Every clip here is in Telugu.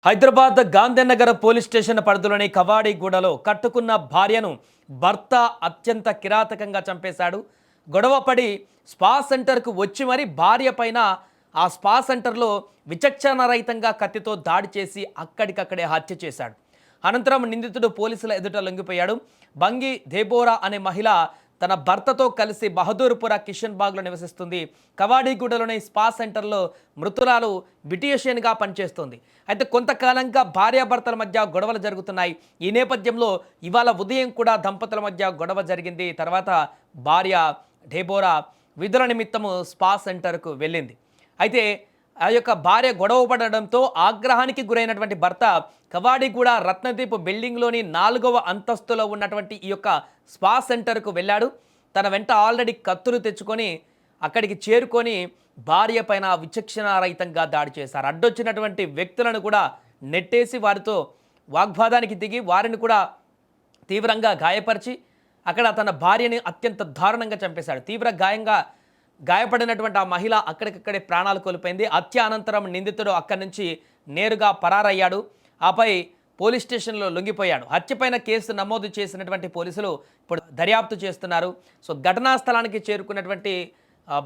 హైదరాబాద్ గాంధీనగర్ పోలీస్ స్టేషన్ పరిధిలోని కవాడిగూడలో కట్టుకున్న భార్యను భర్త అత్యంత కిరాతకంగా చంపేశాడు. గొడవపడి స్పా సెంటర్కు వచ్చి మరి భార్య పైన ఆ స్పా సెంటర్లో విచక్షణారహితంగా కత్తితో దాడి చేసి అక్కడికక్కడే హత్య చేశాడు. అనంతరం నిందితుడు పోలీసుల ఎదుట లొంగిపోయాడు. బంగి దేబోరా అనే మహిళ తన భర్తతో కలిసి బహదూర్పుర కిషన్ బాగ్లో నివసిస్తుంది. కవాడిగూడలోని స్పా సెంటర్లో మృతురాలు బ్యూటీషియన్గా పనిచేస్తుంది. అయితే కొంతకాలంగా భార్యాభర్తల మధ్య గొడవలు జరుగుతున్నాయి. ఈ నేపథ్యంలో ఇవాళ ఉదయం కూడా దంపతుల మధ్య గొడవ జరిగింది. తర్వాత భార్య డెబోరా విధుల నిమిత్తము స్పా సెంటర్కు వెళ్ళింది. అయితే ఆ యొక్క భార్య గొడవ పడడంతో ఆగ్రహానికి గురైనటువంటి భర్త కవాడిగూడ రత్నదీప్ బిల్డింగ్లోని 4వ అంతస్తులో ఉన్నటువంటి ఈ యొక్క స్పా సెంటర్కు వెళ్ళాడు. తన వెంట ఆల్రెడీ కత్తులు తెచ్చుకొని అక్కడికి చేరుకొని భార్య పైన విచక్షణారహితంగా దాడి చేశారు. అడ్డొచ్చినటువంటి వ్యక్తులను కూడా నెట్టేసి వారితో వాగ్వాదానికి దిగి వారిని కూడా తీవ్రంగా గాయపరిచి అక్కడ తన భార్యని అత్యంత దారుణంగా చంపేశాడు. తీవ్ర గాయపడినటువంటి ఆ మహిళ అక్కడికక్కడే ప్రాణాలు కోల్పోయింది. హత్య అనంతరం నిందితుడు అక్కడి నుంచి నేరుగా పరారయ్యాడు. ఆపై పోలీస్ స్టేషన్లో లొంగిపోయాడు. హత్యపైన కేసు నమోదు చేసినటువంటి పోలీసులు ఇప్పుడు దర్యాప్తు చేస్తున్నారు. సో ఘటనా స్థలానికి చేరుకున్నటువంటి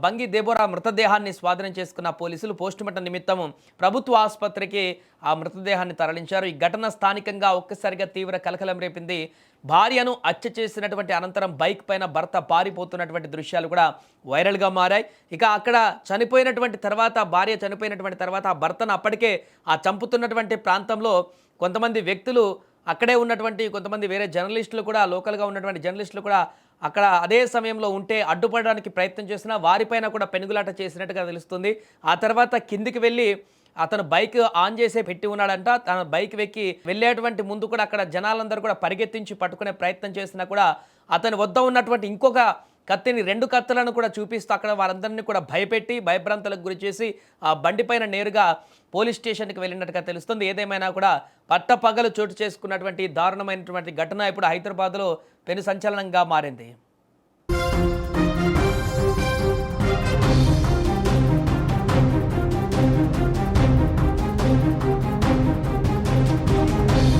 బంగి దేబోరా మృతదేహాన్ని స్వాధీనం చేసుకున్న పోలీసులు పోస్టుమార్టం నిమిత్తం ప్రభుత్వ ఆసుపత్రికి ఆ మృతదేహాన్ని తరలించారు. ఈ ఘటన స్థానికంగా ఒక్కసారిగా తీవ్ర కలకలం రేపింది. భార్యను హత్య చేసినటువంటి అనంతరం బైక్ పైన భర్త పారిపోతున్నటువంటి దృశ్యాలు కూడా వైరల్గా మారాయి. ఇక అక్కడ భార్య చనిపోయినటువంటి తర్వాత ఆ భర్తను అప్పటికే ఆ చంపుతున్నటువంటి ప్రాంతంలో కొంతమంది వ్యక్తులు అక్కడే ఉన్నటువంటి కొంతమంది వేరే జర్నలిస్టులు కూడా లోకల్గా ఉన్నటువంటి జర్నలిస్టులు కూడా అక్కడ అదే సమయంలో ఉంటే అడ్డుపడడానికి ప్రయత్నం చేసినా వారిపైన కూడా పెనుగులాట చేసినట్టుగా తెలుస్తుంది. ఆ తర్వాత కిందికి వెళ్ళి అతను బైక్ ఆన్ చేసే పెట్టి ఉన్నాడంట. తన బైక్ వెక్కి వెళ్ళేటువంటి ముందు కూడా అక్కడ జనాలందరూ కూడా పరిగెత్తించి పట్టుకునే ప్రయత్నం చేసినా కూడా అతని వద్ద ఉన్నటువంటి ఇంకొక కత్తిని 2 కత్తులను కూడా చూపిస్తూ అక్కడ వారందరినీ కూడా భయపెట్టి భయభ్రాంతులకు గురి చేసి ఆ బండిపైన నేరుగా పోలీస్ స్టేషన్కి వెళ్ళినట్టుగా తెలుస్తుంది. ఏదేమైనా కూడా పట్టపగలు చోటు చేసుకున్నటువంటి దారుణమైనటువంటి ఘటన ఇప్పుడు హైదరాబాద్లో పెను సంచలనంగా మారింది.